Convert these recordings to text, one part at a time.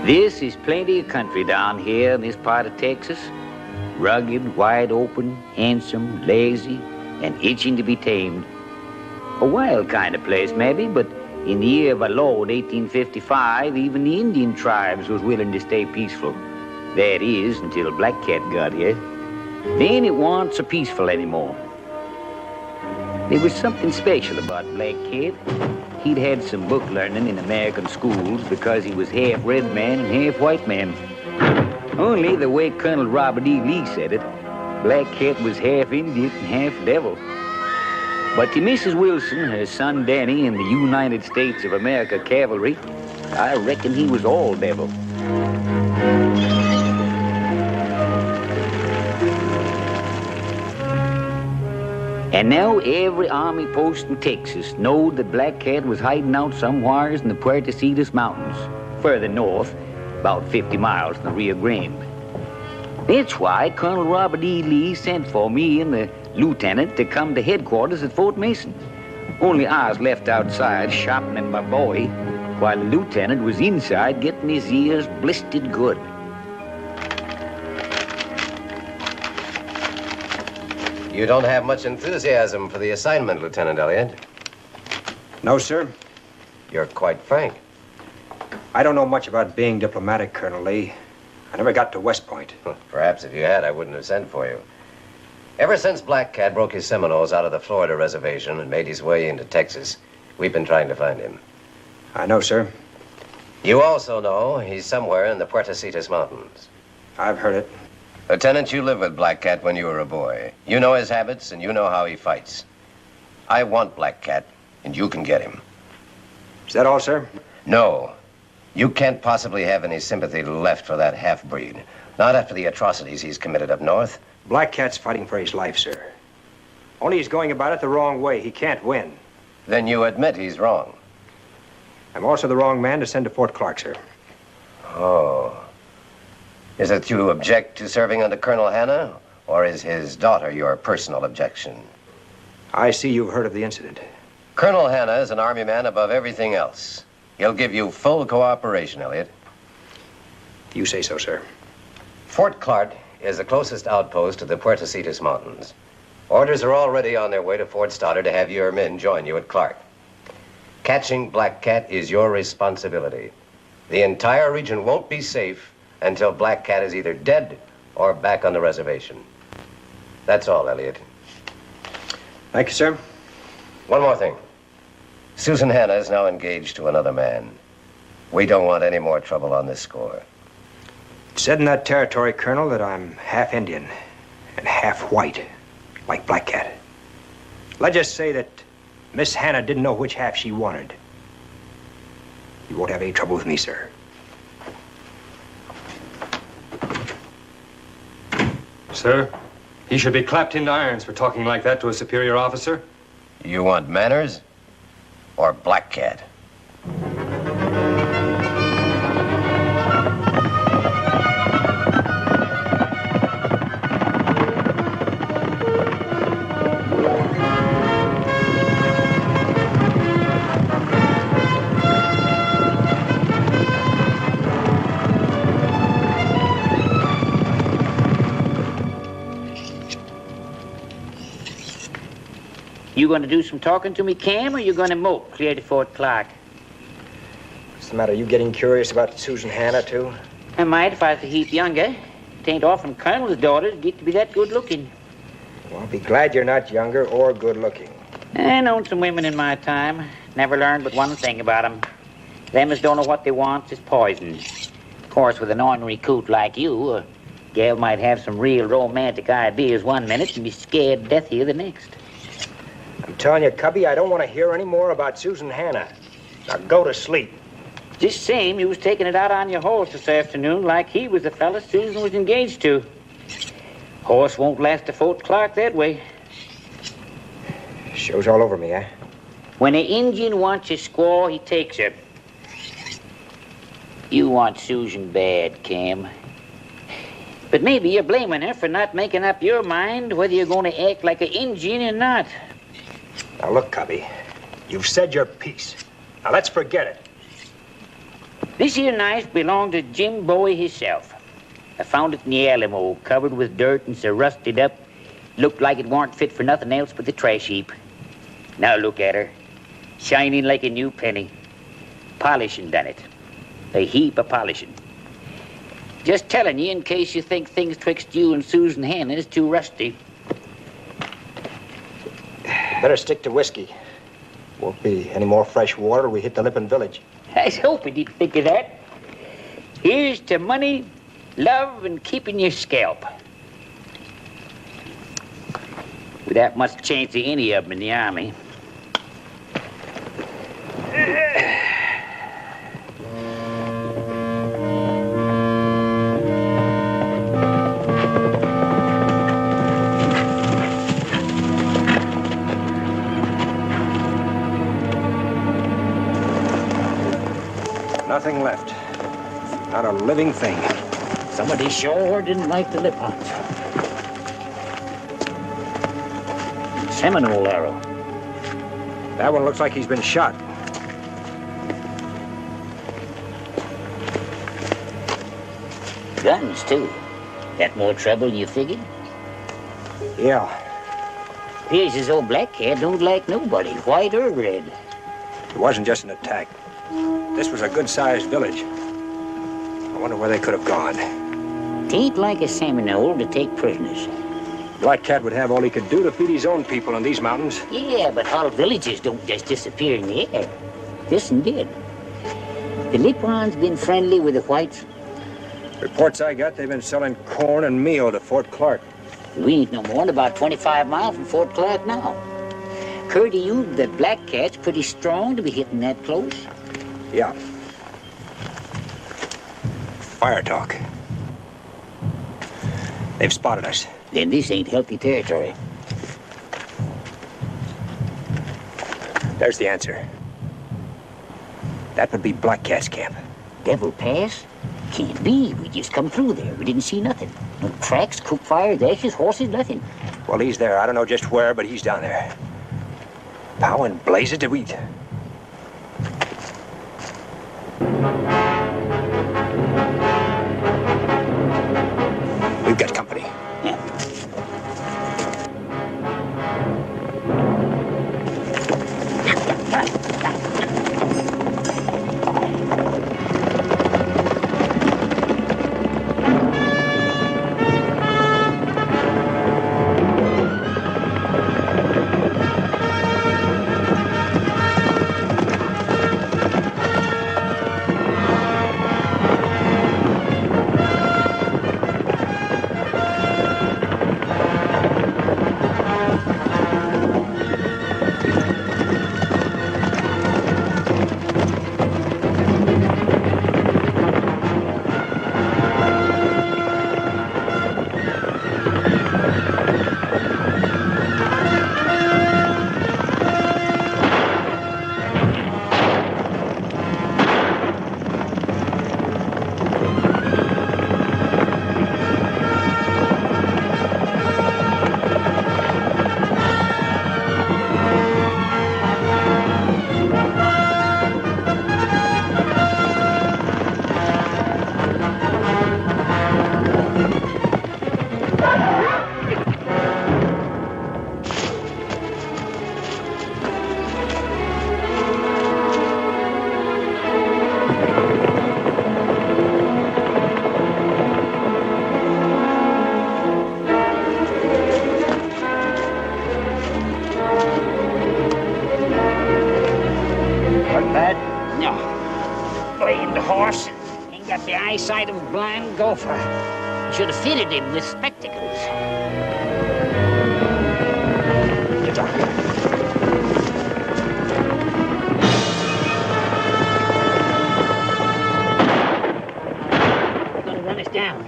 This is plenty of country down here in this part of Texas. Rugged, wide open, handsome, lazy, and itching to be tamed. A wild kind of place, maybe, but in the year of our Lord, 1855, even the Indian tribes was willing to stay peaceful. That is, until Black Cat got here. Then it wasn't so peaceful anymore. There was something special about Black Cat. He'd had some book learning in American schools because he was half red man and half white man. Only the way Colonel Robert E. Lee said it, Black Cat was half Indian and half devil. But to Mrs. Wilson, her son Danny, in the United States of America Cavalry, I reckon he was all devil. And now every army post in Texas knowed that Black Cat was hiding out somewheres in the Puerto Mountains, further north, about 50 miles from the Rio Grande. That's why Colonel Robert E. Lee sent for me and the lieutenant to come to headquarters at Fort Mason. Only I was left outside shopping at my boy, while the lieutenant was inside getting his ears blistered good. You don't have much enthusiasm for the assignment, Lieutenant Elliott. No, sir. You're quite frank. I don't know much about being diplomatic, Colonel Lee. I never got to West Point. Perhaps if you had, I wouldn't have sent for you. Ever since Black Cat broke his Seminoles out of the Florida reservation and made his way into Texas, we've been trying to find him. I know, sir. You also know he's somewhere in the Puerto Mountains. I've heard it. Lieutenant, you lived with Black Cat when you were a boy. You know his habits and you know how he fights. I want Black Cat, and you can get him. Is that all, sir? No. You can't possibly have any sympathy left for that half-breed. Not after the atrocities he's committed up north. Black Cat's fighting for his life, sir. Only he's going about it the wrong way. He can't win. Then you admit he's wrong. I'm also the wrong man to send to Fort Clark, sir. Oh. Is it you object to serving under Colonel Hanna, or is his daughter your personal objection? I see you've heard of the incident. Colonel Hanna is an Army man above everything else. He'll give you full cooperation, Elliott. You say so, sir. Fort Clark is the closest outpost to the Puerto Mountains. Orders are already on their way to Fort Stoddard to have your men join you at Clark. Catching Black Cat is your responsibility. The entire region won't be safe until Black Cat is either dead or back on the reservation. That's all, Elliott. Thank you, sir. One more thing. Susan Hanna is now engaged to another man. We don't want any more trouble on this score. It said in that territory, Colonel, that I'm half Indian and half white, like Black Cat. Let's just say that Miss Hanna didn't know which half she wanted. You won't have any trouble with me, sir. Sir, he should be clapped into irons for talking like that to a superior officer. You want manners or Black Cat? You gonna do some talking to me, Cam, or you gonna mope clear to Fort Clark? What's the matter? You getting curious about Susan Hanna, too? I might if I was a heap younger. It ain't often colonel's daughters get to be that good looking. Well, I'll be glad you're not younger or good looking. I known some women in my time. Never learned but one thing about them. Them as don't know what they want is poison. Of course, with an ornery coot like you, a gal might have some real romantic ideas one minute and be scared to death here the next. I'm telling you, Cubby, I don't want to hear any more about Susan Hanna. Now go to sleep. Just same, you was taking it out on your horse this afternoon like he was the fella Susan was engaged to. Horse won't last to Fort Clark that way. Show's all over me, eh? When an Indian wants a squaw, he takes her. You want Susan bad, Cam. But maybe you're blaming her for not making up your mind whether you're going to act like an Indian or not. Now look, Cubby, you've said your piece. Now let's forget it. This here knife belonged to Jim Bowie himself. I found it in the Alamo, covered with dirt and so rusted up. Looked like it weren't fit for nothing else but the trash heap. Now look at her, shining like a new penny. Polishing done it. A heap of polishing. Just telling you in case you think things twixt you and Susan Hannah is too rusty. Better stick to whiskey. Won't be any more fresh water till we hit the Lippin village. I was hoping you'd think of that. Here's to money, love, and keeping your scalp. With that much chance of any of them in the Army. Nothing left. Not a living thing. Somebody sure didn't like the lip hunt. Seminole arrow. That one looks like he's been shot. Guns, too. That more trouble than you figured? Yeah. Here's his old black cat don't like nobody, white or red. It wasn't just an attack. This was a good-sized village. I wonder where they could have gone. Tain't like a Seminole to take prisoners. Black Cat would have all he could do to feed his own people in these mountains. Yeah, but whole villages don't just disappear in the air. This one did. The Lipons been friendly with the whites. Reports I got, they've been selling corn and meal to Fort Clark. We ain't no more than about 25 miles from Fort Clark now. Cur to you, the Black Cat's pretty strong to be hitting that close. Yeah. Fire talk. They've spotted us. Then this ain't healthy territory. There's the answer. That would be Black Cat's camp. Devil Pass? Can't be. We just come through there. We didn't see nothing. No tracks, cook fires, ashes, horses, nothing. Well, he's there. I don't know just where, but he's down there. How in blazes did we... We've got company. Yeah. Eyesight of a blind gopher. Should have fitted him with spectacles. They're gonna run us down.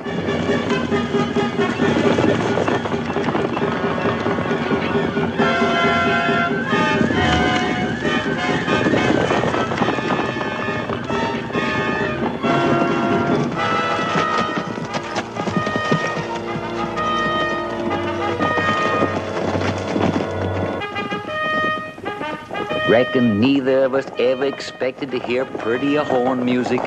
Reckon neither of us ever expected to hear prettier horn music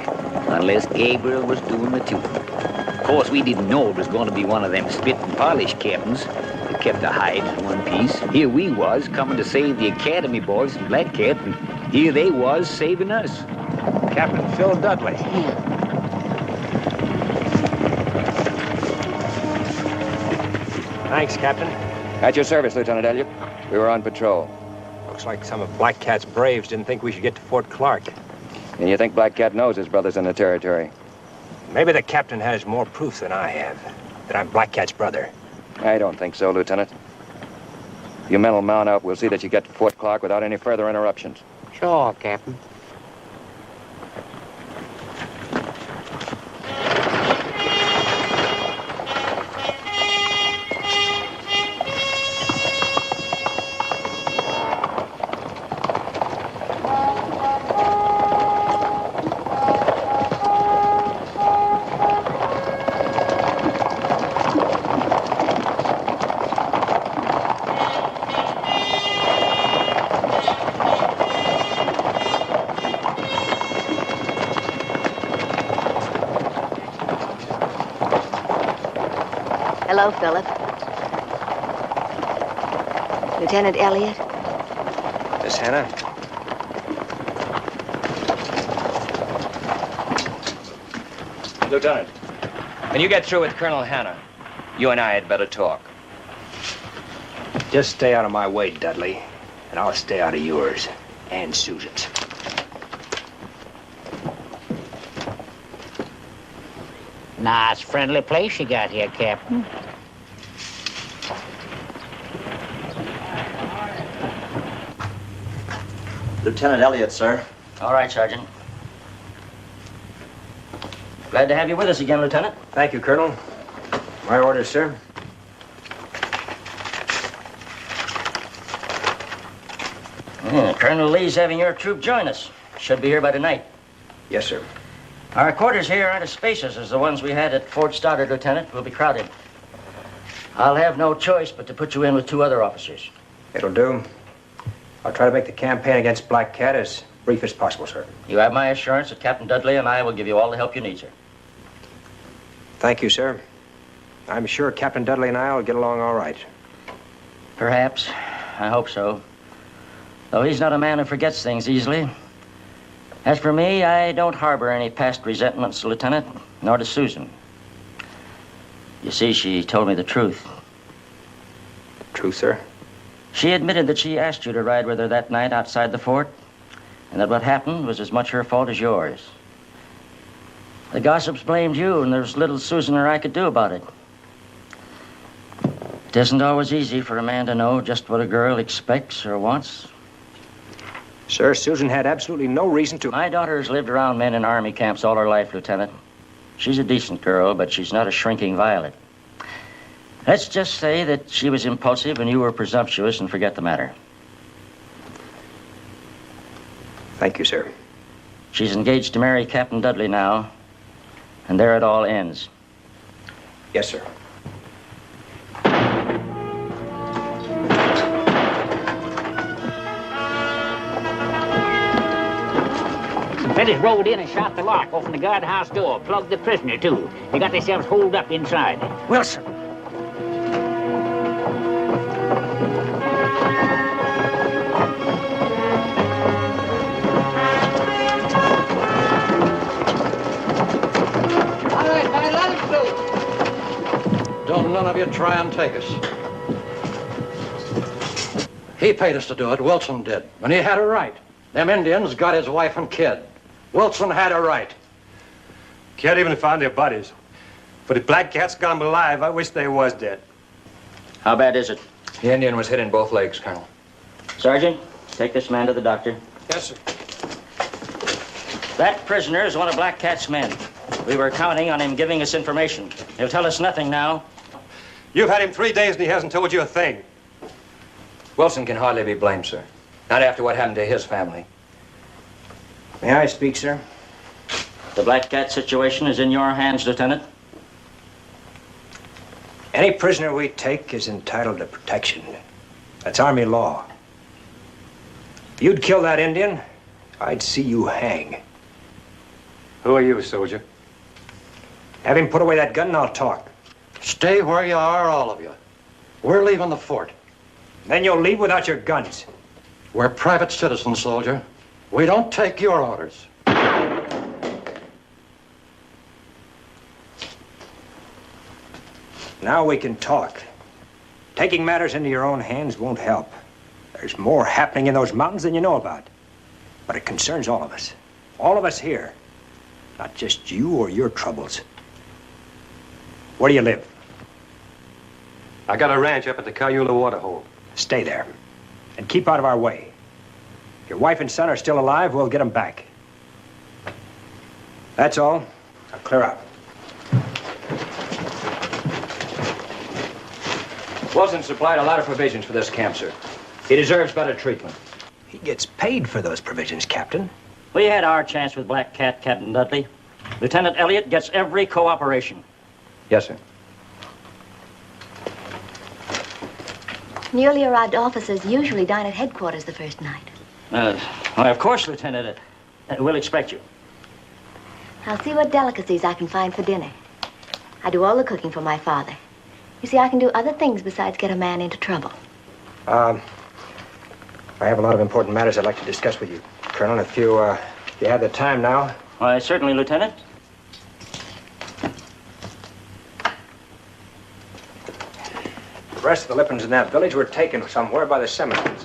unless Gabriel was doing the tuning. Of course, we didn't know it was going to be one of them spit and polish captains that kept the hide in one piece. Here we was coming to save the Academy boys from Black Cat, and here they was saving us. Captain Phil Dudley. Thanks, Captain. At your service, Lieutenant Elliott. We were on patrol. Looks like some of Black Cat's braves didn't think we should get to Fort Clark. And you think Black Cat knows his brother's in the territory? Maybe the captain has more proof than I have that I'm Black Cat's brother. I don't think so, Lieutenant. You men will mount up. We'll see that you get to Fort Clark without any further interruptions. Sure, Captain. Hello, Philip. Lieutenant Elliott? Miss Hannah? Lieutenant, when you get through with Colonel Hanna, you and I had better talk. Just stay out of my way, Dudley, and I'll stay out of yours and Susan's. Nice, friendly place you got here, Captain. Lieutenant Elliott, sir. All right, Sergeant. Glad to have you with us again, Lieutenant. Thank you, Colonel. My orders, sir. Colonel Lee's having your troop join us. Should be here by tonight. Yes, sir. Our quarters here aren't as spacious as the ones we had at Fort Stoddard, Lieutenant. We'll be crowded. I'll have no choice but to put you in with 2 other officers. It'll do. I'll try to make the campaign against Black Cat as brief as possible, sir. You have my assurance that Captain Dudley and I will give you all the help you need, sir. Thank you, sir. I'm sure Captain Dudley and I will get along all right. Perhaps. I hope so. Though he's not a man who forgets things easily. As for me, I don't harbor any past resentments, Lieutenant, nor does Susan. You see, she told me the truth. True, sir? She admitted that she asked you to ride with her that night outside the fort, and that what happened was as much her fault as yours. The gossips blamed you, and there's little Susan or I could do about it. It isn't always easy for a man to know just what a girl expects or wants. Sir, Susan had absolutely no reason to... My daughter's lived around men in army camps all her life, Lieutenant. She's a decent girl, but she's not a shrinking violet. Let's just say that she was impulsive and you were presumptuous and forget the matter. Thank you, sir. She's engaged to marry Captain Dudley now, and there it all ends. Yes, sir. Fellas rode in and shot the lock, opened the guardhouse door, plugged the prisoner, too. They got themselves holed up inside. Wilson! All right, man, let him through. Don't none of you try and take us. He paid us to do it, Wilson did, and he had a right. Them Indians got his wife and kid. Wilson had a right. Can't even find their bodies. But if Black Cat's got them alive, I wish they was dead. How bad is it? The Indian was hit in both legs, Colonel. Sergeant, take this man to the doctor. Yes, sir. That prisoner is one of Black Cat's men. We were counting on him giving us information. He'll tell us nothing now. You've had him 3 days and he hasn't told you a thing. Wilson can hardly be blamed, sir. Not after what happened to his family. May I speak, sir? The Black Cat situation is in your hands, Lieutenant. Any prisoner we take is entitled to protection. That's Army law. If you'd kill that Indian, I'd see you hang. Who are you, soldier? Have him put away that gun and I'll talk. Stay where you are, all of you. We're leaving the fort. Then you'll leave without your guns. We're private citizens, soldier. We don't take your orders. Now we can talk. Taking matters into your own hands won't help. There's more happening in those mountains than you know about. But it concerns all of us. All of us here. Not just you or your troubles. Where do you live? I got a ranch up at the Cayula waterhole. Stay there. And keep out of our way. If your wife and son are still alive, we'll get them back. That's all. Now clear out. Wilson supplied a lot of provisions for this camp, sir. He deserves better treatment. He gets paid for those provisions, Captain. We had our chance with Black Cat, Captain Dudley. Lieutenant Elliott gets every cooperation. Yes, sir. Newly arrived officers usually dine at headquarters the first night. Why, of course, Lieutenant. We'll expect you. I'll see what delicacies I can find for dinner. I do all the cooking for my father. You see, I can do other things besides get a man into trouble. I have a lot of important matters I'd like to discuss with you, Colonel, if you have the time now. Why, certainly, Lieutenant. The rest of the Lippins in that village were taken somewhere by the Seminoles.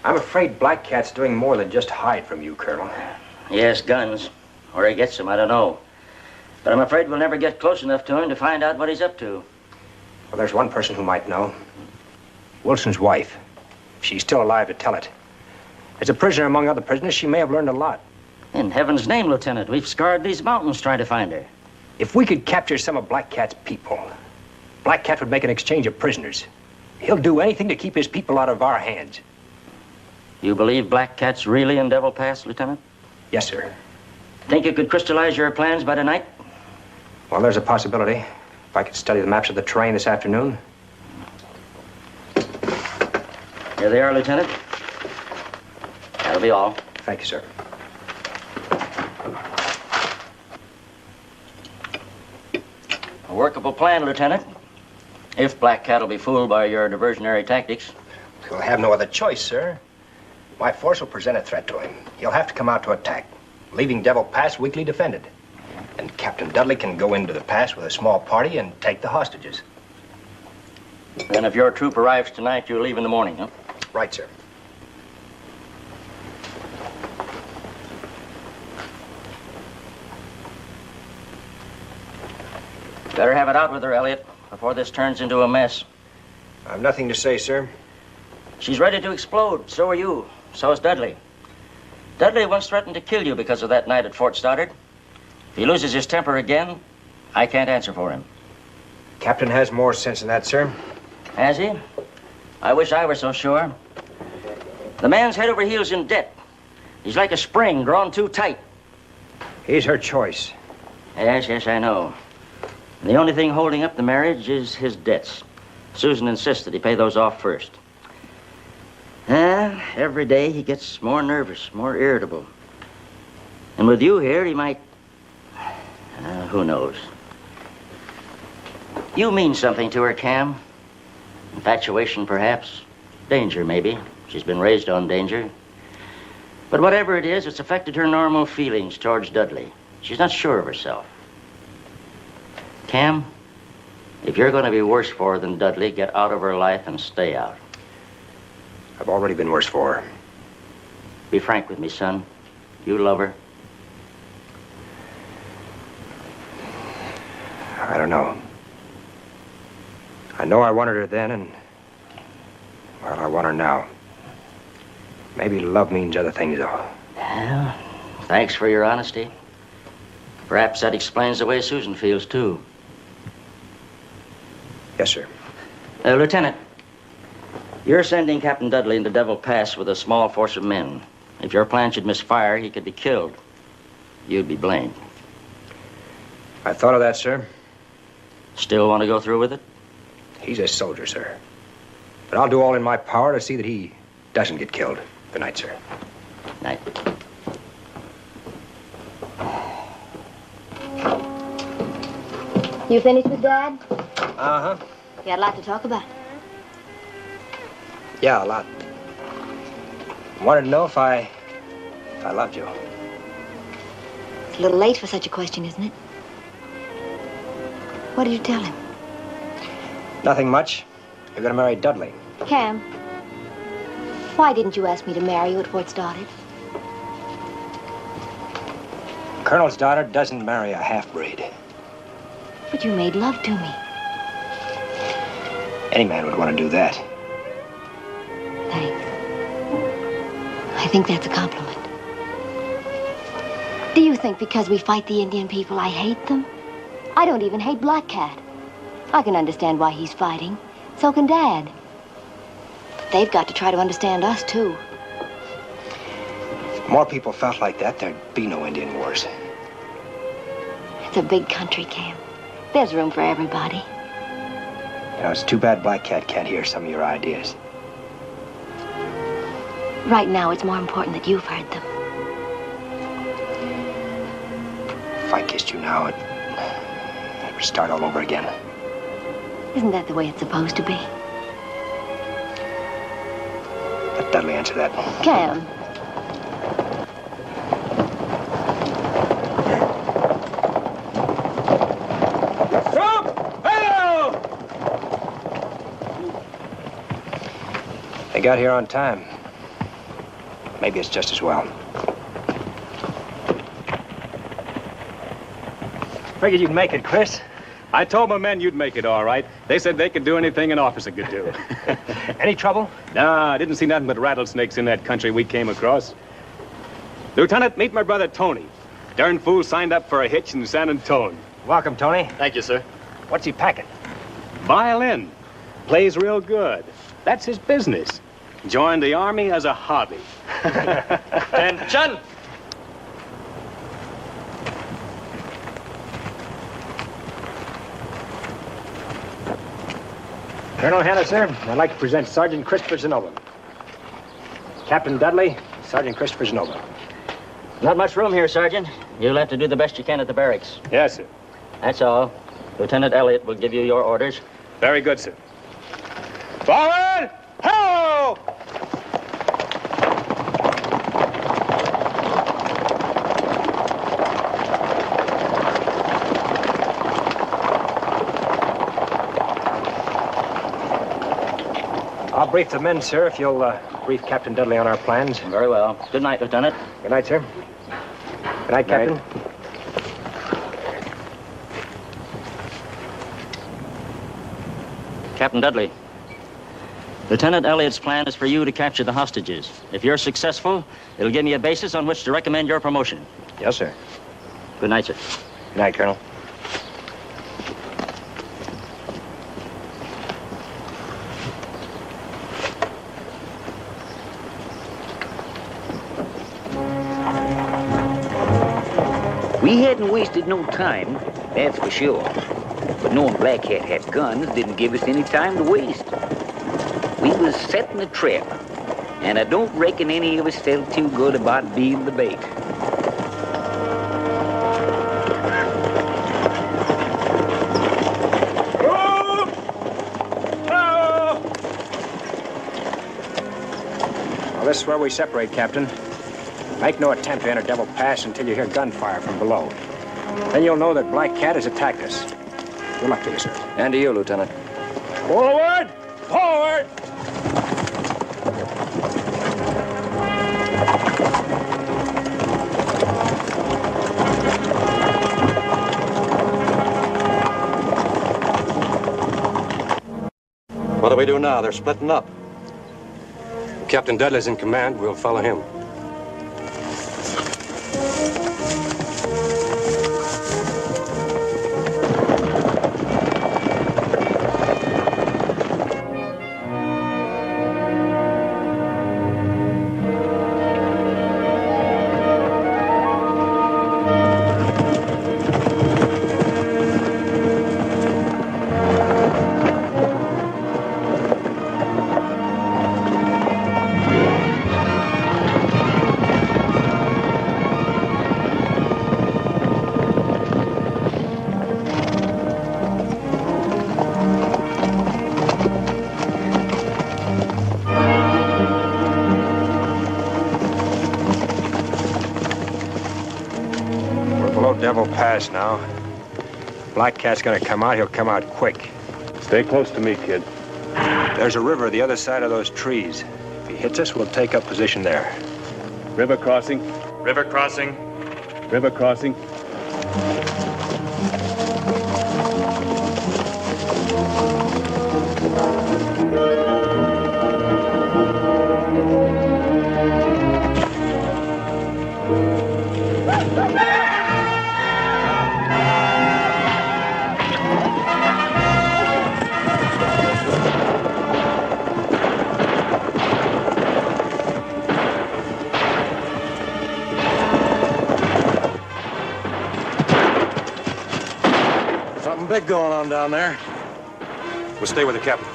I'm afraid Black Cat's doing more than just hide from you, Colonel. Yes, guns. Where he gets them, I don't know. But I'm afraid we'll never get close enough to him to find out what he's up to. Well, there's one person who might know. Wilson's wife. If she's still alive to tell it. As a prisoner among other prisoners, she may have learned a lot. In heaven's name, Lieutenant, we've scoured these mountains trying to find her. If we could capture some of Black Cat's people, Black Cat would make an exchange of prisoners. He'll do anything to keep his people out of our hands. You believe Black Cat's really in Devil Pass, Lieutenant? Yes, sir. Think you could crystallize your plans by tonight? Well, there's a possibility. If I could study the maps of the terrain this afternoon. Here they are, Lieutenant. That'll be all. Thank you, sir. A workable plan, Lieutenant. If Black Cat will be fooled by your diversionary tactics. He'll have no other choice, sir. My force will present a threat to him. He'll have to come out to attack, leaving Devil Pass weakly defended. And Captain Dudley can go into the pass with a small party and take the hostages. Then if your troop arrives tonight, you'll leave in the morning, huh? Right, sir. Better have it out with her, Elliot, before this turns into a mess. I've nothing to say, sir. She's ready to explode. So are you. So is Dudley. Dudley once threatened to kill you because of that night at Fort Stoddard. If he loses his temper again, I can't answer for him. Captain has more sense than that, sir. Has he? I wish I were so sure. The man's head over heels in debt. He's like a spring drawn too tight. He's her choice. Yes, I know. And the only thing holding up the marriage is his debts. Susan insists that he pay those off first. Every day he gets more nervous, more irritable. And with you here, he might... who knows? You mean something to her, Cam. Infatuation, perhaps. Danger, maybe. She's been raised on danger. But whatever it is, it's affected her normal feelings towards Dudley. She's not sure of herself. Cam, if you're going to be worse for her than Dudley, get out of her life and stay out. I've already been worse for her. Be frank with me, son. You love her? I don't know. I know I wanted her then, and... well, I want her now. Maybe love means other things, though. Well, thanks for your honesty. Perhaps that explains the way Susan feels, too. Yes, sir. Lieutenant, you're sending Captain Dudley into Devil Pass with a small force of men. If your plan should misfire, he could be killed. You'd be blamed. I thought of that, sir. Still want to go through with it? He's a soldier, sir. But I'll do all in my power to see that he doesn't get killed. Good night, sir. Night. You finished with Dad? Uh-huh. You had a lot to talk about. Yeah, a lot. I wanted to know if I loved you. It's a little late for such a question, isn't it? What did you tell him? Nothing much. You're gonna marry Dudley. Cam, why didn't you ask me to marry you at Fort Stoddard? Colonel's daughter doesn't marry a half-breed. But you made love to me. Any man would want to do that. Thanks. I think that's a compliment. Do you think because we fight the Indian people, I hate them? I don't even hate Black Cat. I can understand why he's fighting. So can Dad. But they've got to try to understand us, too. If more people felt like that, there'd be no Indian wars. It's a big country, Cam. There's room for everybody. You know, it's too bad Black Cat can't hear some of your ideas. Right now, it's more important that you've heard them. If I kissed you now, it would start all over again. Isn't that the way it's supposed to be? Let Dudley answer that. Cam. They got here on time. Maybe it's just as well. Figured you'd make it, Chris. I told my men you'd make it all right. They said they could do anything an officer could do. Any trouble? Nah, I didn't see nothing but rattlesnakes in that country we came across. Lieutenant, meet my brother Tony. Darn fool signed up for a hitch in San Antone. Welcome, Tony. Thank you, sir. What's he packing? Violin. Plays real good. That's his business. Joined the Army as a hobby. Attention! Colonel Hanna, sir, I'd like to present Sergeant Christopher Zenova. Captain Dudley, Sergeant Christopher Zenova. Not much room here, Sergeant. You'll have to do the best you can at the barracks. Yes, sir. That's all. Lieutenant Elliott will give you your orders. Very good, sir. Forward! Ho! I'll brief the men, sir, if you'll brief Captain Dudley on our plans. Very well. Good night, Lieutenant. Good night, sir. Good night, Captain. Captain Dudley, Lieutenant Elliott's plan is for you to capture the hostages. If you're successful, it'll give me a basis on which to recommend your promotion. Yes, sir. Good night, sir. Good night, Colonel. We hadn't wasted no time, that's for sure. But knowing Black Cat had guns didn't give us any time to waste. We was setting a trap, and I don't reckon any of us felt too good about being the bait. Well, this is where we separate, Captain. Make no attempt to enter Devil Pass until you hear gunfire from below. Then you'll know that Black Cat has attacked us. Good luck to you, sir. And to you, Lieutenant. Forward! Forward! What do we do now? They're splitting up. Captain Dudley's in command. We'll follow him. Devil Pass now. Black Cat's gonna come out. He'll come out quick. Stay close to me, kid. There's a river the other side of those trees. If he hits us, we'll take up position there. River crossing. River crossing. River crossing. Something big going on down there. We'll stay with the captain.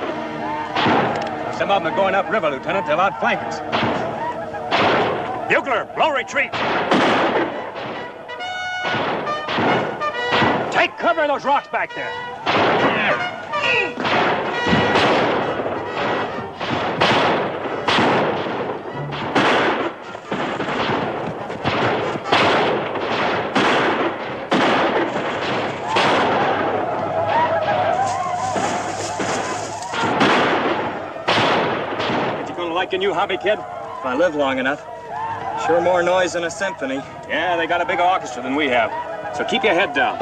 Dismount! Some of them are going upriver, Lieutenant. They'll outflank us. Bugler, blow retreat. Take cover in those rocks back there. Like a new hobby, kid? If I live long enough. Sure more noise than a symphony. Yeah, they got a bigger orchestra than we have. So keep your head down.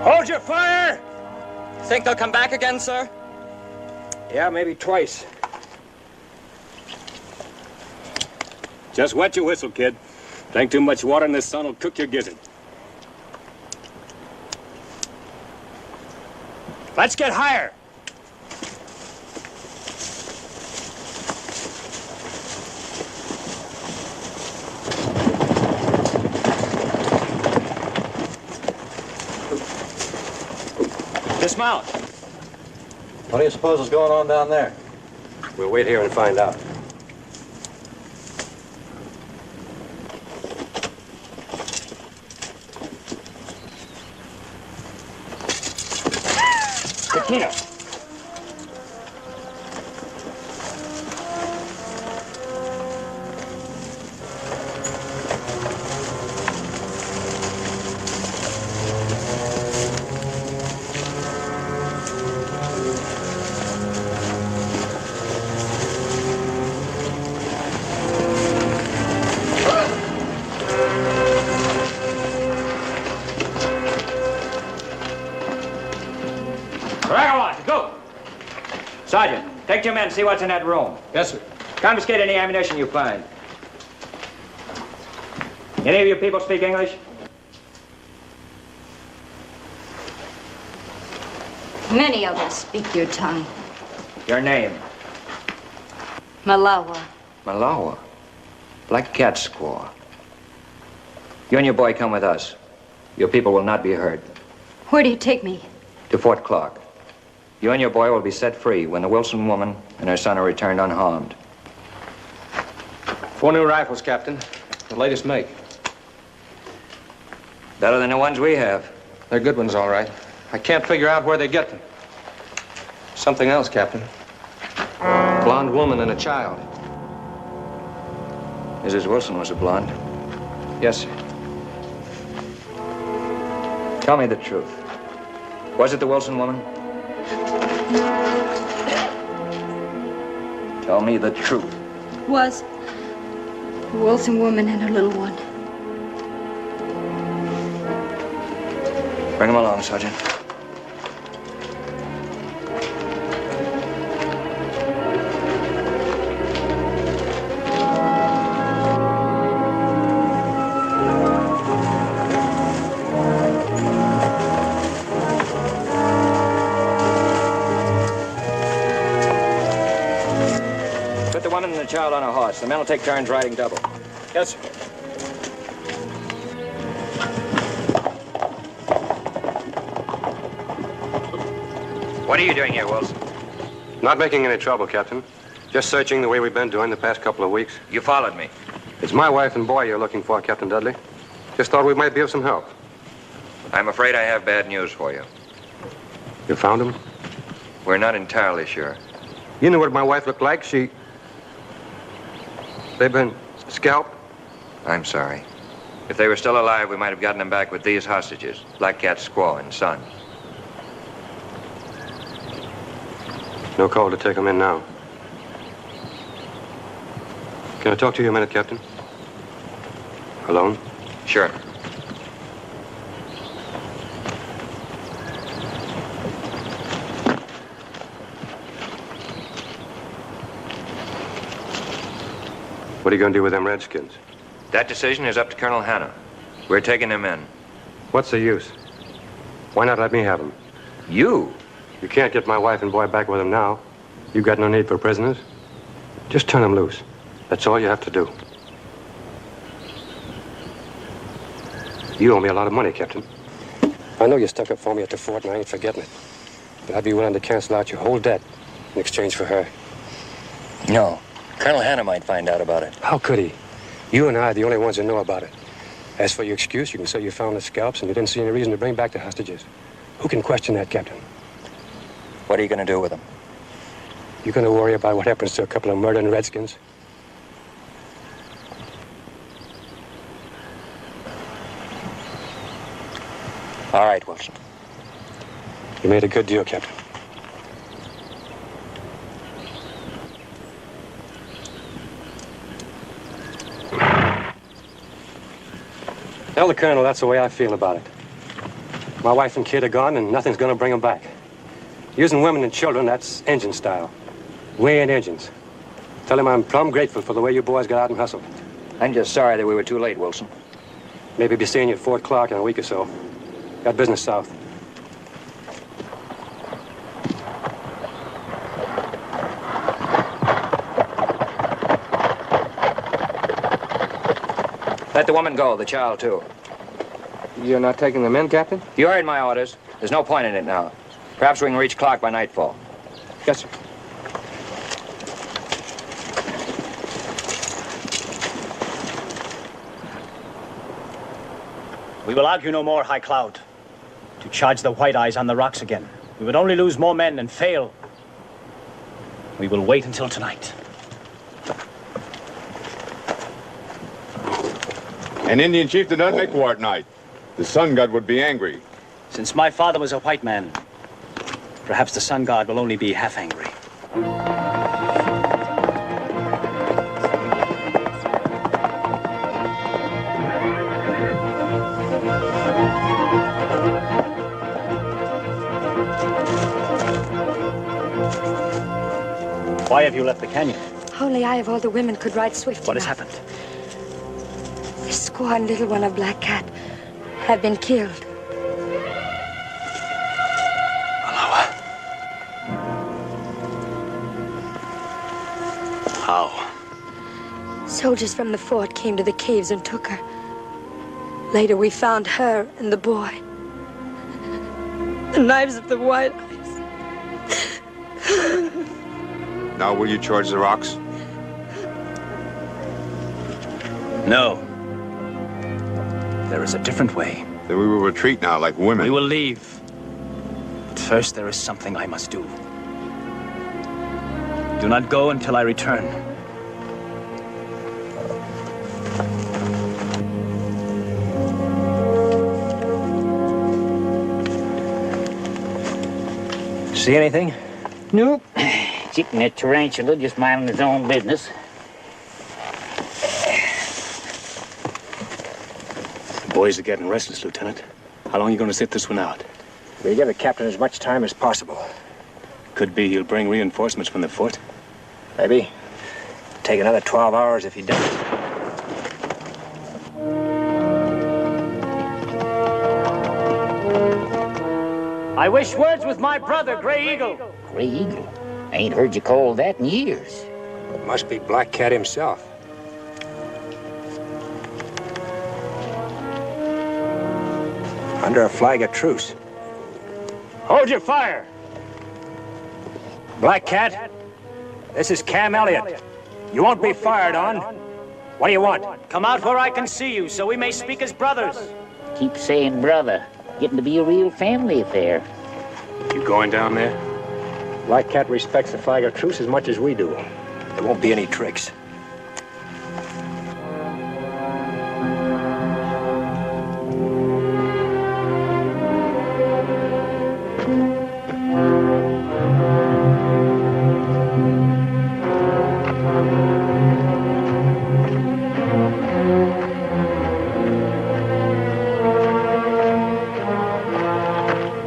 Hold your fire! Think they'll come back again, sir? Yeah, maybe twice. Just wet your whistle, kid. Drink too much water and this sun will cook your gizzard. Let's get higher. Dismount. What do you suppose is going on down there? We'll wait here and find out. Tequila. Sergeant, take 2 men, see what's in that room. Yes, sir. Confiscate any ammunition you find. Any of you people speak English? Many of us speak your tongue. Your name? Malawa. Malawa? Black Cat Squaw. You and your boy come with us. Your people will not be hurt. Where do you take me? To Fort Clark. You and your boy will be set free when the Wilson woman and her son are returned unharmed. 4 new rifles, Captain. The latest make. Better than the ones we have. They're good ones, all right. I can't figure out where they get them. Something else, Captain. Blonde woman and a child. Mrs. Wilson was a blonde. Yes, sir. Tell me the truth. Was it the Wilson woman? Tell me the truth. Was a Wilson woman and her little one. Bring him along, Sergeant. Put the woman and the child on a horse. The men will take turns riding double. Yes, sir. What are you doing here, Wilson? Not making any trouble, Captain. Just searching the way we've been doing the past couple of weeks. You followed me. It's my wife and boy you're looking for, Captain Dudley. Just thought we might be of some help. I'm afraid I have bad news for you. You found them? We're not entirely sure. You knew what my wife looked like. They've been scalped. I'm sorry. If they were still alive, we might have gotten them back with these hostages, Black Cat's squaw and son. No call to take them in now. Can I talk to you a minute, Captain? Alone? Sure. What are you going to do with them Redskins? That decision is up to Colonel Hanna. We're taking them in. What's the use? Why not let me have them? You? You can't get my wife and boy back with them now. You've got no need for prisoners. Just turn them loose. That's all you have to do. You owe me a lot of money, Captain. I know you stuck up for me at the fort, and I ain't forgetting it. But I'd be willing to cancel out your whole debt in exchange for her. No. Colonel Hanna might find out about it. How could he? You and I are the only ones who know about it. As for your excuse, you can say you found the scalps and you didn't see any reason to bring back the hostages. Who can question that, Captain? What are you going to do with them? You going to worry about what happens to a couple of murdering Redskins? All right, Wilson. You made a good deal, Captain. Tell the Colonel that's the way I feel about it. My wife and kid are gone, and nothing's going to bring them back. Using women and children, that's engine style. We ain't engines. Tell him I'm plumb grateful for the way you boys got out and hustled. I'm just sorry that we were too late, Wilson. Maybe be seeing you at Fort Clark in a week or so. Got business south. Let the woman go, the child, too. You're not taking them in, Captain? You heard my orders. There's no point in it now. Perhaps we can reach Clark by nightfall. Yes, sir. We will argue no more, High Cloud. To charge the White Eyes on the rocks again, we would only lose more men and fail. We will wait until tonight. An Indian chief did not make war at night. The sun god would be angry. Since my father was a white man, perhaps the sun god will only be half angry. Why have you left the canyon? Only I of all the women could ride swift What has enough. happened? The squaw and little one of Black Cat have been killed. How? Soldiers from the fort came to the caves and took her. Later we found her and the boy. The knives of the White Eyes Now will you charge the rocks? No. There is a different way. Then we will retreat now like women. We will leave. But first, there is something I must do. Do not go until I return. See anything? Nope. Chicken that tarantula just minding his own business. The boys are getting restless, Lieutenant. How long are you going to sit this one out? We'll give the captain as much time as possible. Could be he'll bring reinforcements from the fort. Maybe. Take another 12 hours if he doesn't. I wish words with my brother, Gray Eagle. Gray Eagle? I ain't heard you call that in years. It must be Black Cat himself. Under a flag of truce. Hold your fire. Black Cat, this is Cam Elliott. You won't be fired on. What do you want? Come out where I can see you so we may speak as brothers. Keep saying brother. Getting to be a real family affair. You going down there? Black Cat respects the flag of truce as much as we do. There won't be any tricks.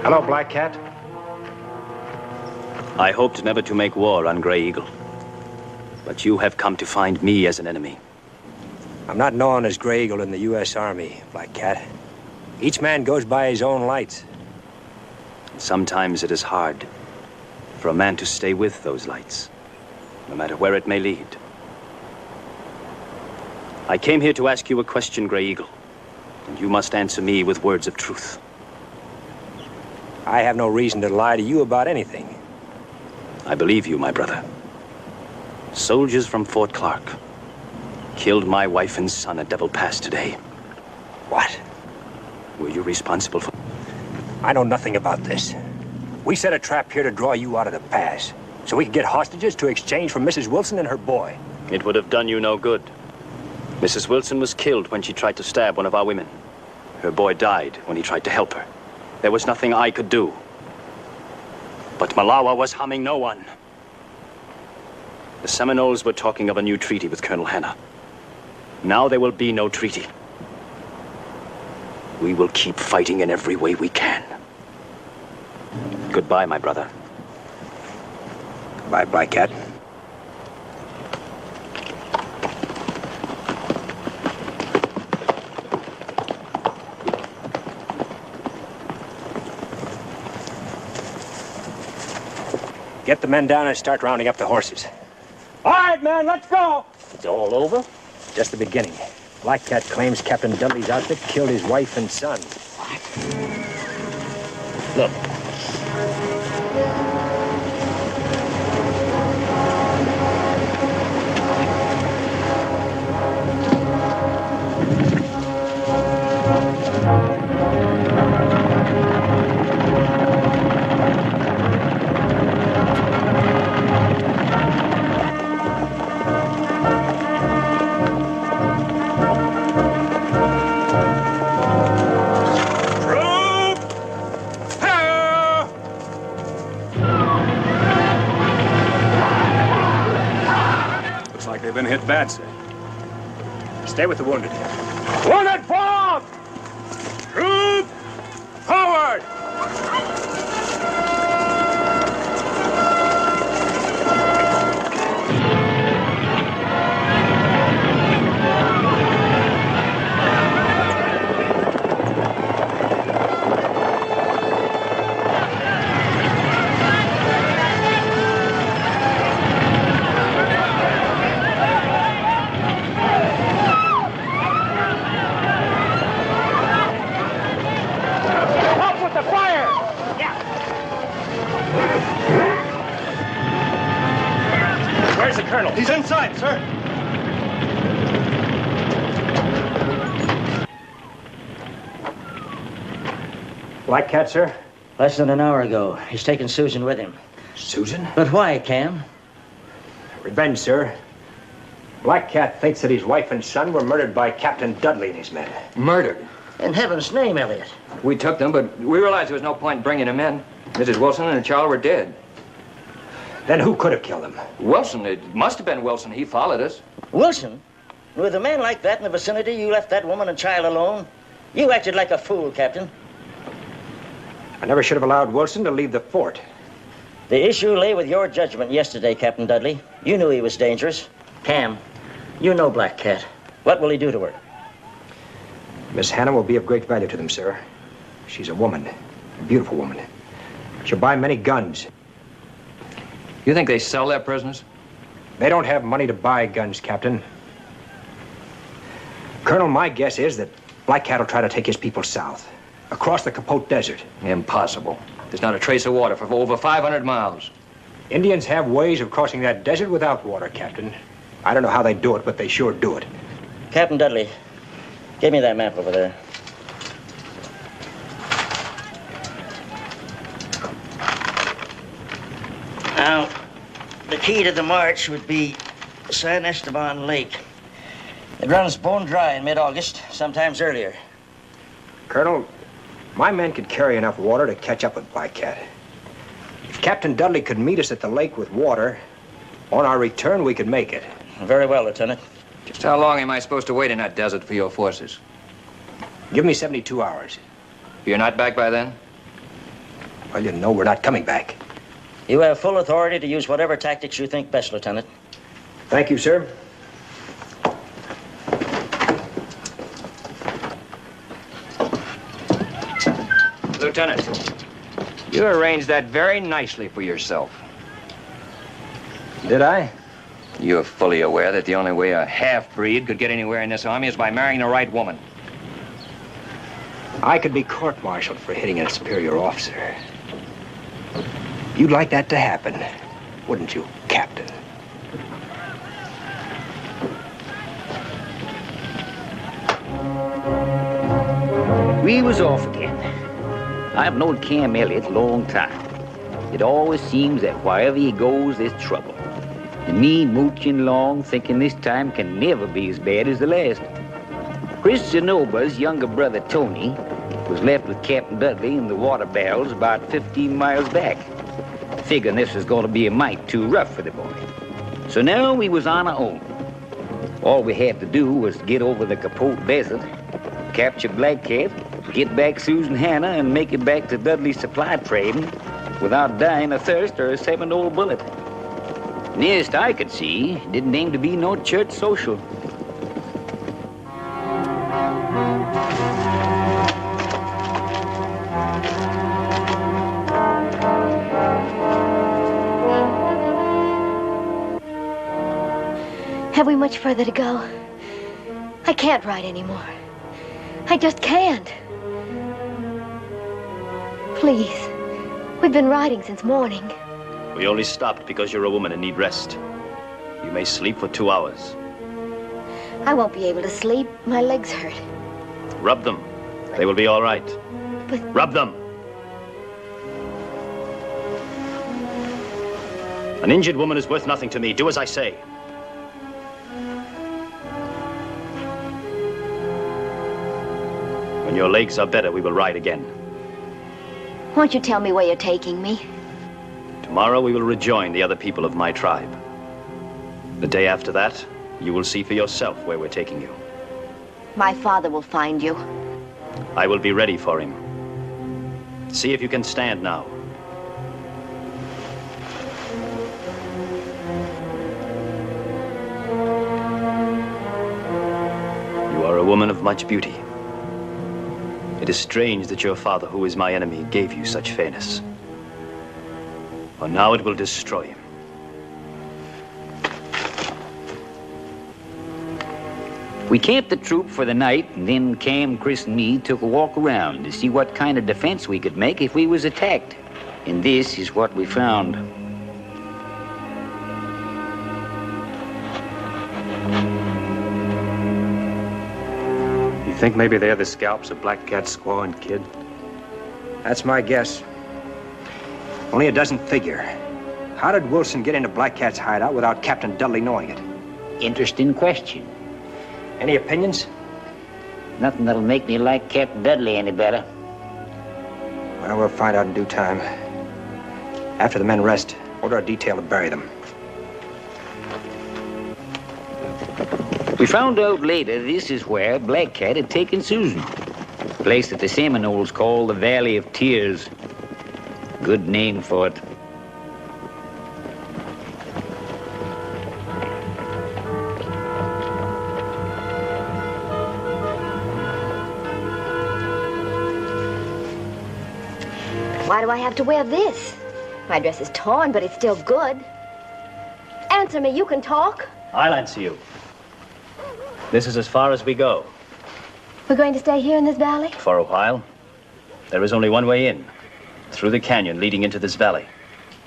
Hello, Black Cat. I hoped never to make war on Gray Eagle. But you have come to find me as an enemy. I'm not known as Gray Eagle in the U.S. Army, Black Cat. Each man goes by his own lights. Sometimes it is hard for a man to stay with those lights, no matter where it may lead. I came here to ask you a question, Gray Eagle, and you must answer me with words of truth. I have no reason to lie to you about anything. I believe you, my brother. Soldiers from Fort Clark killed my wife and son at Devil Pass today. What? Were you responsible for... I know nothing about this. We set a trap here to draw you out of the pass, so we could get hostages to exchange for Mrs. Wilson and her boy. It would have done you no good. Mrs. Wilson was killed when she tried to stab one of our women. Her boy died when he tried to help her. There was nothing I could do. But Malawa was harming no one. The Seminoles were talking of a new treaty with Colonel Hanna. Now there will be no treaty. We will keep fighting in every way we can. Goodbye, my brother. Goodbye, Black Cat. Get the men down and start rounding up the horses. All right, man, let's go. It's all over? Just the beginning. Black Cat claims Captain Dudley's outfit killed his wife and son. What? Look. They've been hit bad, sir. Stay with the wounded. Wounded forward! Troop forward! He's inside, sir. Black Cat, sir? Less than an hour ago. He's taken Susan with him. Susan? But why, Cam? Revenge, sir. Black Cat thinks that his wife and son were murdered by Captain Dudley and his men. Murdered? In heaven's name, Elliot. We took them, but we realized there was no point in bringing them in. Mrs. Wilson and the child were dead. Then who could have killed them? Wilson. It must have been Wilson. He followed us. Wilson? With a man like that in the vicinity, you left that woman and child alone? You acted like a fool, Captain. I never should have allowed Wilson to leave the fort. The issue lay with your judgment yesterday, Captain Dudley. You knew he was dangerous. Cam, you know Black Cat. What will he do to her? Miss Hannah will be of great value to them, sir. She's a woman, a beautiful woman. She'll buy many guns. You think they sell their prisoners? They don't have money to buy guns, Captain. Colonel, my guess is that Black Cat will try to take his people south, across the Capote Desert. Impossible. There's not a trace of water for over 500 miles. Indians have ways of crossing that desert without water, Captain. I don't know how they do it, but they sure do it. Captain Dudley, give me that map over there. Now, the key to the march would be San Esteban Lake. It runs bone dry in mid-August, sometimes earlier. Colonel, my men could carry enough water to catch up with Black Cat. If Captain Dudley could meet us at the lake with water, on our return, we could make it. Very well, Lieutenant. Just how long am I supposed to wait in that desert for your forces? Give me 72 hours. You're not back by then? Well, you know we're not coming back. You have full authority to use whatever tactics you think best, Lieutenant. Thank you, sir. Lieutenant, you arranged that very nicely for yourself. Did I? You're fully aware that the only way a half-breed could get anywhere in this army is by marrying the right woman. I could be court-martialed for hitting a superior officer. You'd like that to happen, wouldn't you, Captain? We was off again. I've known Cam Elliott a long time. It always seems that wherever he goes, there's trouble. And me mooching along, thinking this time can never be as bad as the last. Chris Zenoba's younger brother, Tony, was left with Captain Dudley in the water barrels about 15 miles back. Figuring this was going to be a mite too rough for the boy. So now we was on our own. All we had to do was get over the Capote Desert, capture Black Cat, get back Susan Hannah, and make it back to Dudley's supply trading without dying of thirst or a 7-old bullet. Nearest I could see, didn't aim to be no church social. Have we much further to go? I can't ride anymore. I just can't. Please. We've been riding since morning. We only stopped because you're a woman and need rest. You may sleep for 2 hours. I won't be able to sleep. My legs hurt. Rub them. They will be all right. But... Rub them. An injured woman is worth nothing to me. Do as I say. When your legs are better, we will ride again. Won't you tell me where you're taking me? Tomorrow we will rejoin the other people of my tribe. The day after that, you will see for yourself where we're taking you. My father will find you. I will be ready for him. See if you can stand now. You are a woman of much beauty. It is strange that your father, who is my enemy, gave you such fairness. For now it will destroy him. We camped the troop for the night, and then Cam, Chris, and me took a walk around to see what kind of defense we could make if we was attacked. And this is what we found. think maybe they're the scalps of Black Cat, Squaw, and Kid? That's my guess. Only it doesn't figure. How did Wilson get into Black Cat's hideout without Captain Dudley knowing it? Interesting question. Any opinions? Nothing that'll make me like Captain Dudley any better. Well, we'll find out in due time. After the men rest, order a detail to bury them. We found out later this is where Black Cat had taken Susan. A place that the Seminoles call the Valley of Tears. Good name for it. Why do I have to wear this? My dress is torn, but it's still good. Answer me, you can talk. I'll answer you. This is as far as we go. We're going to stay here in this valley? For a while. There is only one way in. Through the canyon leading into this valley.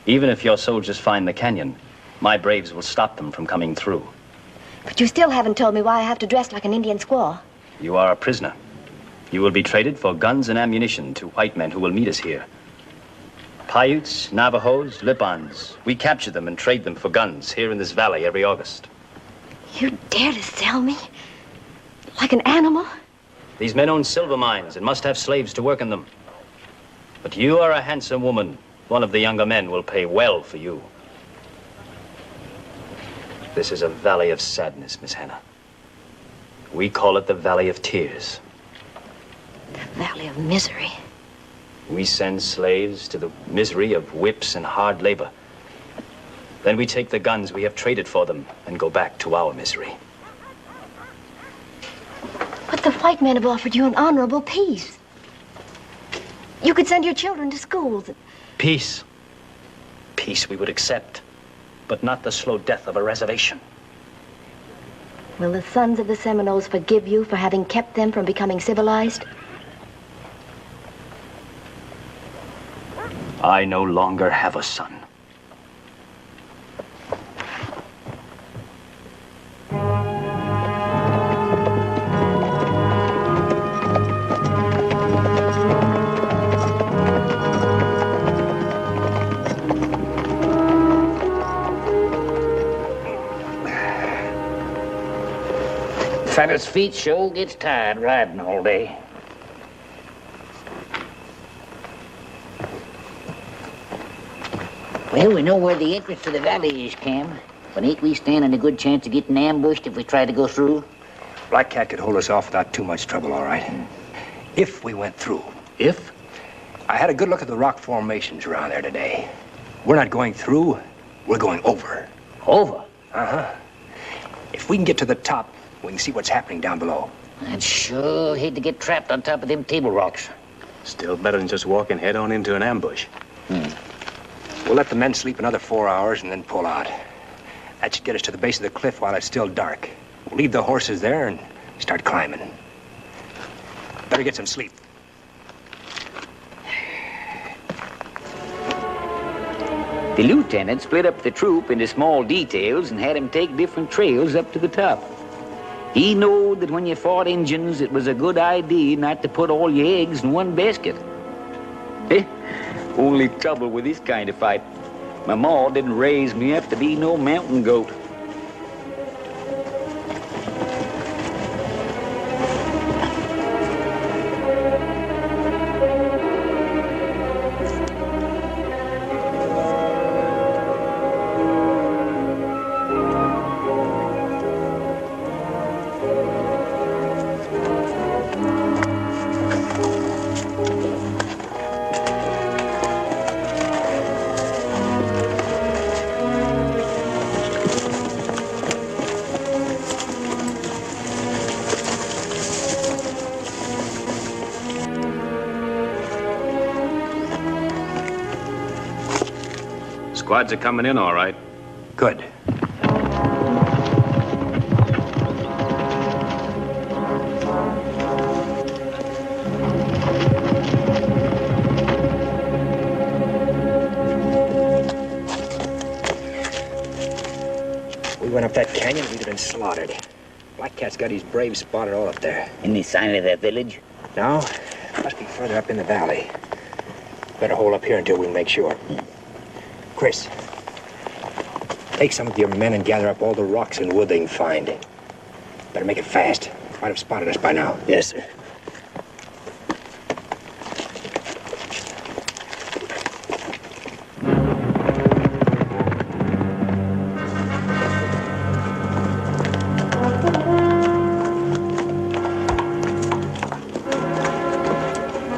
Even if your soldiers find the canyon, my braves will stop them from coming through. But you still haven't told me why I have to dress like an Indian squaw. You are a prisoner. You will be traded for guns and ammunition to white men who will meet us here. Paiutes, Navajos, Lipans. We capture them and trade them for guns here in this valley every August. You dare to sell me? Like an animal? These men own silver mines and must have slaves to work in them. But you are a handsome woman. One of the younger men will pay well for you. This is a valley of sadness, Miss Hannah. We call it the Valley of Tears. The Valley of Misery. We send slaves to the misery of whips and hard labor. Then we take the guns we have traded for them and go back to our misery. But the white men have offered you an honorable peace. You could send your children to schools. Peace. Peace we would accept, but not the slow death of a reservation. Will the sons of the Seminoles forgive you for having kept them from becoming civilized? I no longer have a son. Fella's feet sure gets tired riding all day. Well, we know where the entrance to the valley is, Cam. But ain't we standing a good chance of getting ambushed if we try to go through? Black Cat could hold us off without too much trouble, all right. If we went through. If? I had a good look at the rock formations around there today. We're not going through, we're going over. Over? Uh-huh. If we can get to the top, we can see what's happening down below. I'd sure hate to get trapped on top of them table rocks. Still better than just walking head on into an ambush. We'll let the men sleep another 4 hours and then pull out. That should get us to the base of the cliff while it's still dark. We'll leave the horses there and start climbing. Better get some sleep. The lieutenant split up the troop into small details and had them take different trails up to the top. He knowed that when you fought Injuns, it was a good idea not to put all your eggs in one basket. Only trouble with this kind of fight, my ma didn't raise me up to be no mountain goat. Squads are coming in all right. Good. We went up that canyon, we'd have been slaughtered. Black Cat's got his braves spotted all up there. Any sign of that village? No, must be further up in the valley. Better hold up here until we make sure. Chris, take some of your men and gather up all the rocks and wood they can find. Better make it fast. Might have spotted us by now. Yes, sir.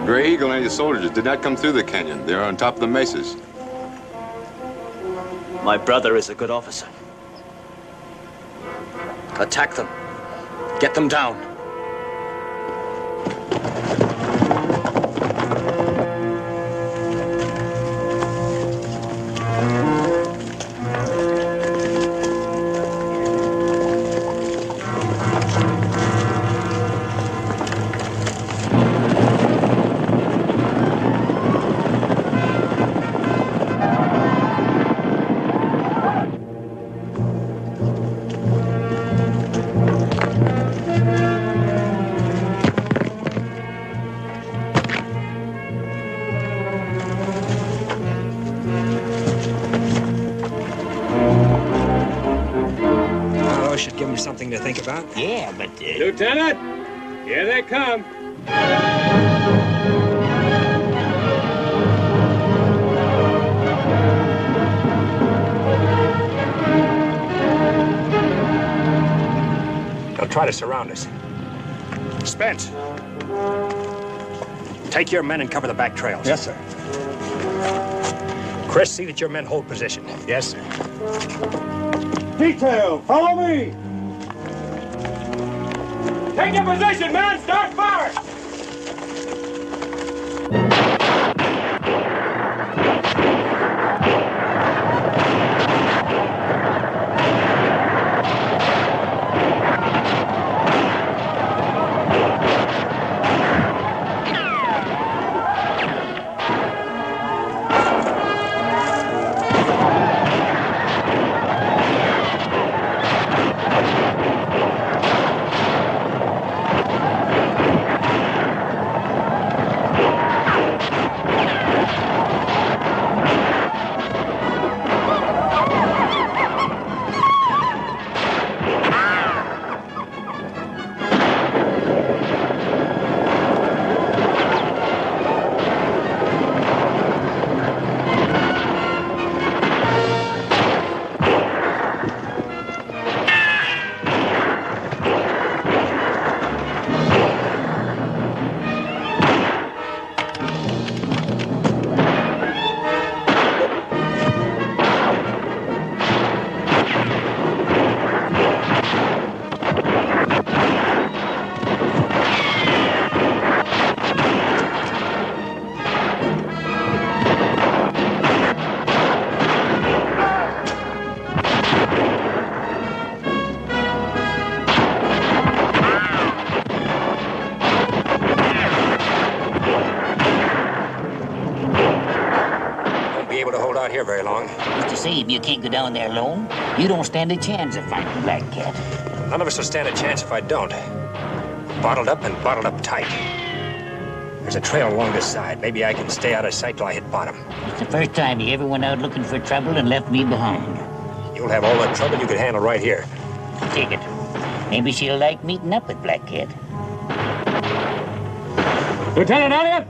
Gray Eagle and his soldiers did not come through the canyon. They're on top of the mesas. My brother is a good officer. Attack them. Get them down. Should give them something to think about. Yeah, but... Lieutenant, here they come. They'll try to surround us. Spence, take your men and cover the back trails. Yes, sir. Chris, see that your men hold position. Yes, sir. Detail, follow me. Take your position, men. Start firing. Here very long. Mr. Sabe, you can't go down there alone. You don't stand a chance of fighting Black Cat. None of us will stand a chance if I don't. Bottled up and bottled up tight. There's a trail along this side. Maybe I can stay out of sight till I hit bottom. It's the first time you ever went out looking for trouble and left me behind. You'll have all the trouble you could handle right here. Take it. Maybe she'll like meeting up with Black Cat. Lieutenant Elliott!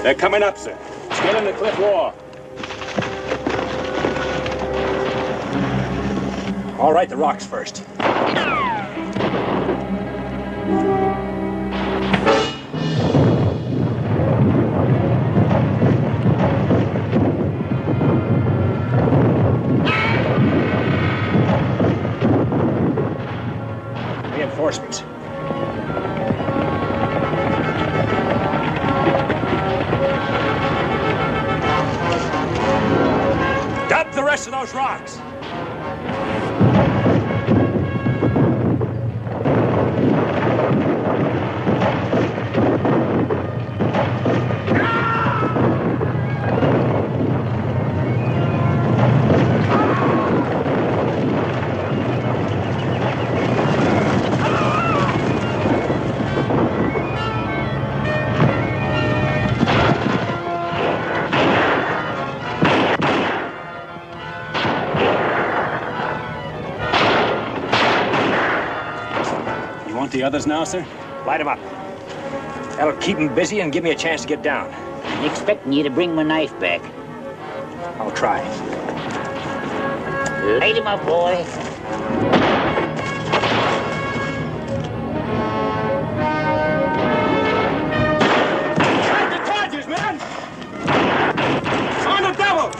They're coming up, sir. Still in the cliff wall. All right, the rocks first. Reinforcements. Dump the rest of those rocks. Want the others now, sir? Light 'em up. That'll keep 'em busy and give me a chance to get down. Expecting you to bring my knife back. I'll try. Light him up, boy. Back the charges, man! On the double!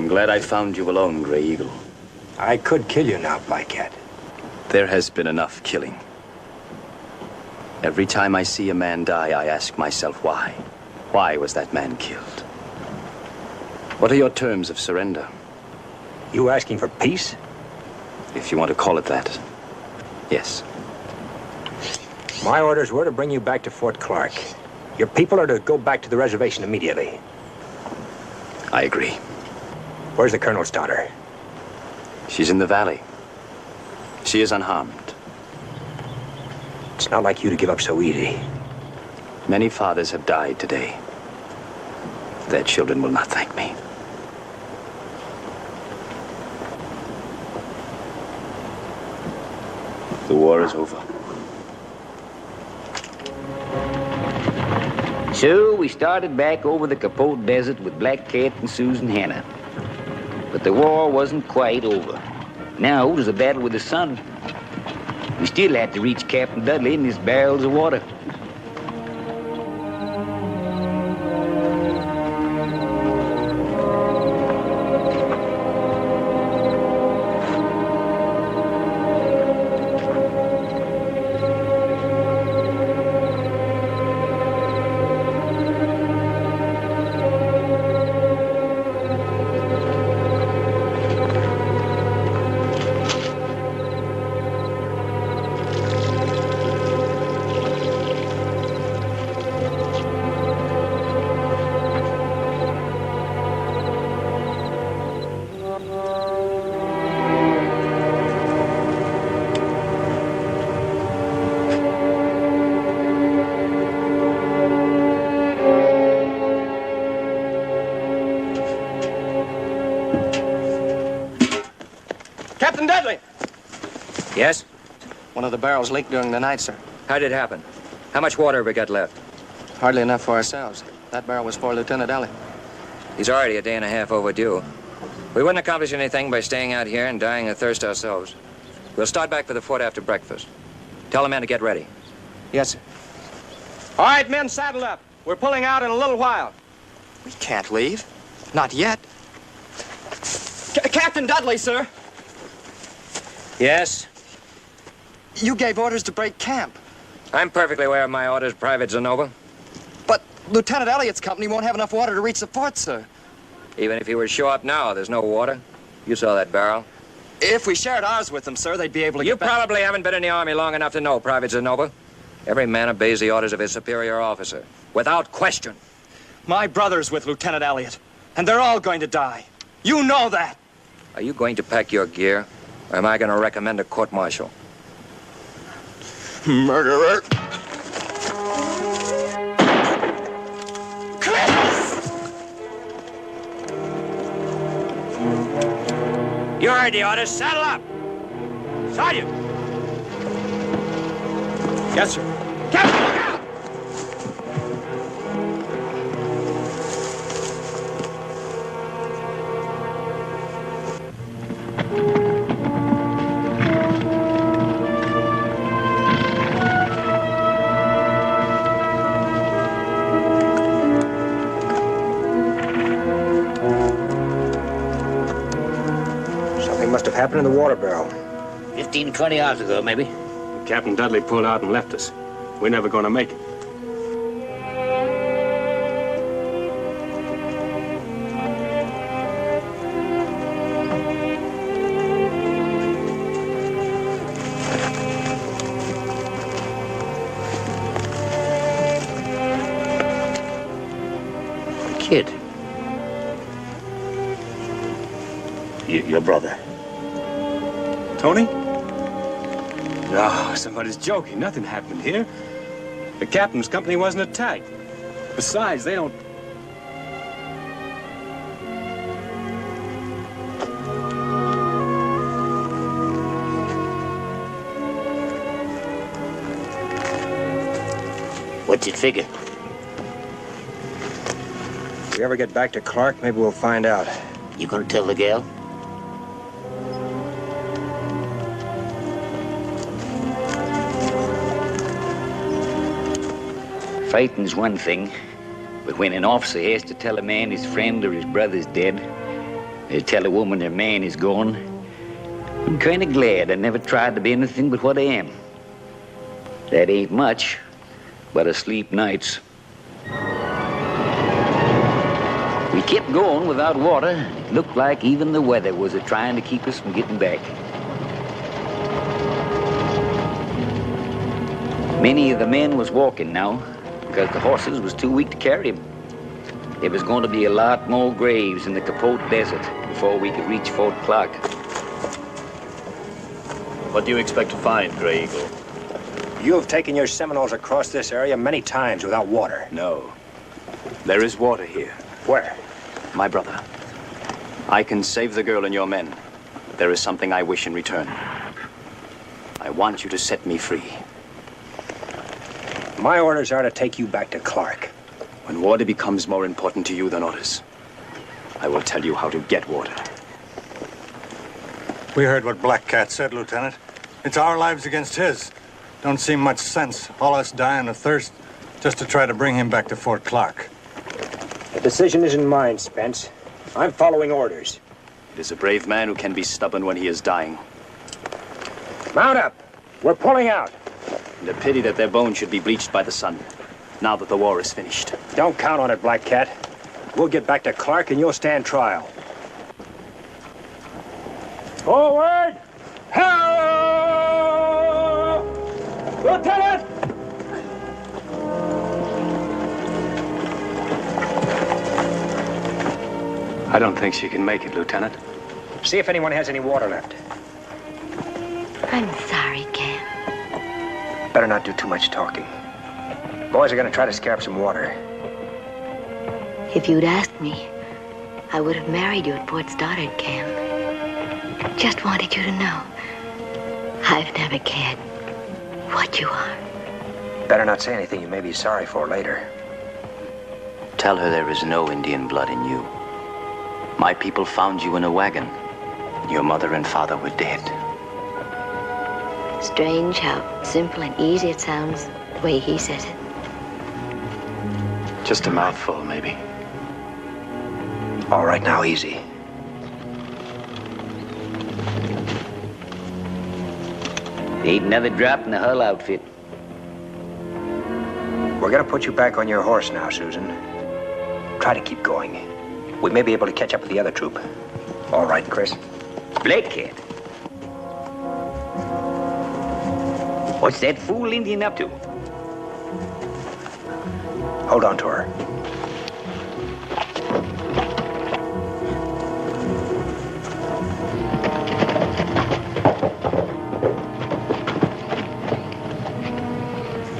Glad I found you alone, Gray Eagle. I could kill you now, Black Cat. There has been enough killing. Every time I see a man die, I ask myself why. Why was that man killed? What are your terms of surrender? You asking for peace? If you want to call it that, yes. My orders were to bring you back to Fort Clark. Your people are to go back to the reservation immediately. I agree. Where's the Colonel's daughter? She's in the valley. She is unharmed. It's not like you to give up so easy. Many fathers have died today. Their children will not thank me. The war is over. So we started back over the Capote Desert with Black Cat and Susan Hannah. But the war wasn't quite over. Now there's a battle with the sun. We still had to reach Captain Dudley in his barrels of water. Captain Dudley! Yes? One of the barrels leaked during the night, sir. How did it happen? How much water have we got left? Hardly enough for ourselves. That barrel was for Lieutenant Elliott. He's already a day and a half overdue. We wouldn't accomplish anything by staying out here and dying of thirst ourselves. We'll start back for the fort after breakfast. Tell the men to get ready. Yes, sir. All right, men, saddle up. We're pulling out in a little while. We can't leave. Not yet. Captain Dudley, sir. Yes? You gave orders to break camp. I'm perfectly aware of my orders, Private Zenova. But Lieutenant Elliott's company won't have enough water to reach the fort, sir. Even if he were to show up now, there's no water. You saw that barrel. If we shared ours with them, sir, they'd be able to You get back. probably haven't been in the Army long enough to know, Private Zenova. Every man obeys the orders of his superior officer, without question. My brother's with Lieutenant Elliott, and they're all going to die. You know that. Are you going to pack your gear, or am I going to recommend a court-martial? Murderer. You heard the orders. Saddle up! Sergeant! Yes, sir. Captain, look out! Something must have happened in the water barrel. 15, 20 hours ago, maybe. Captain Dudley pulled out and left us. We're never going to make it. Kid. Your brother. Tony? No, somebody's joking. Nothing happened here. The captain's company wasn't attacked. Besides, they don't... What's it figure? If we ever get back to Clark, maybe we'll find out. You gonna tell the gal? Fighting's one thing, but when an officer has to tell a man his friend or his brother's dead, or tell a woman her man is gone, I'm kind of glad I never tried to be anything but what I am. That ain't much, but I sleep nights. We kept going without water. It looked like even the weather was trying to keep us from getting back. Many of the men was walking now, because the horses was too weak to carry them. There was going to be a lot more graves in the Capote Desert before we could reach Fort Clark. What do you expect to find, Grey Eagle? You have taken your Seminoles across this area many times without water. No. There is water here. Where? My brother. I can save the girl and your men. There is something I wish in return. I want you to set me free. My orders are to take you back to Clark. When water becomes more important to you than orders, I will tell you how to get water. We heard what Black Cat said, Lieutenant. It's our lives against his. Don't seem much sense, all us dying of thirst, just to try to bring him back to Fort Clark. The decision isn't mine, Spence. I'm following orders. It is a brave man who can be stubborn when he is dying. Mount up. We're pulling out. And a pity that their bones should be bleached by the sun, now that the war is finished. Don't count on it, Black Cat. We'll get back to Clark and you'll stand trial. Forward! Help! Lieutenant! I don't think she can make it, Lieutenant. See if anyone has any water left. I'm sorry, Cam. Better not do too much talking. Boys are gonna try to scare up some water. If you'd asked me, I would have married you at Fort Stoddard, Cam. Just wanted you to know. I've never cared what you are. Better not say anything you may be sorry for later. Tell her there is no Indian blood in you. My people found you in a wagon. Your mother and father were dead. Strange how simple and easy it sounds, the way he says it. Just a mouthful, maybe. All right, now, easy. Ain't another drop in the Hull outfit. We're gonna put you back on your horse now, Susan. Try to keep going. We may be able to catch up with the other troop. All right, Chris? Black Cat. What's that fool Indian up to? Hold on to her.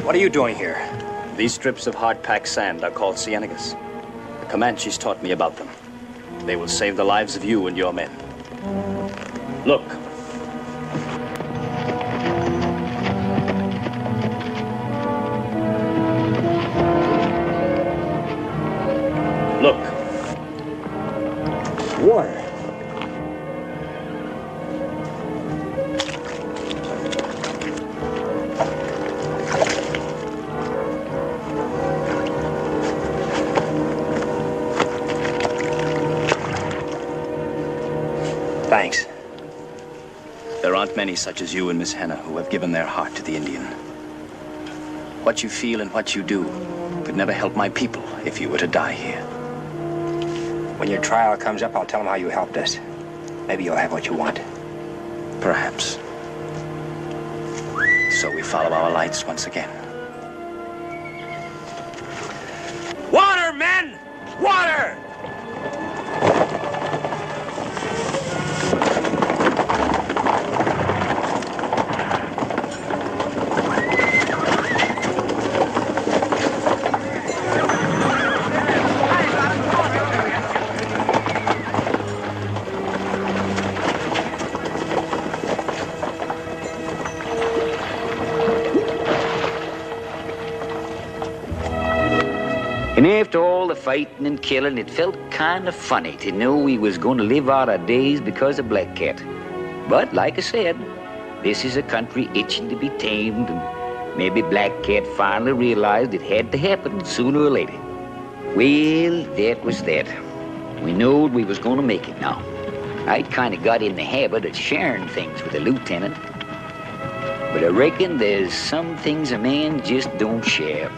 What are you doing here? These strips of hard-packed sand are called cienagas. The Comanches taught me about them. They will save the lives of you and your men. Look. water. Thanks. There aren't many such as you and Miss Hannah who have given their heart to the Indian. What you feel and what you do could never help my people if you were to die here. When your trial comes up, I'll tell them how you helped us. Maybe you'll have what you want. Perhaps. So we follow our lights once again. Water, men! Water! And after all the fighting and killing, it felt kind of funny to know we was going to live out our days because of Black Cat. But like I said, this is a country itching to be tamed, and maybe Black Cat finally realized it had to happen sooner or later. Well, that was that. We knowed we was going to make it now. I'd kind of got in the habit of sharing things with the lieutenant. But I reckon there's some things a man just don't share.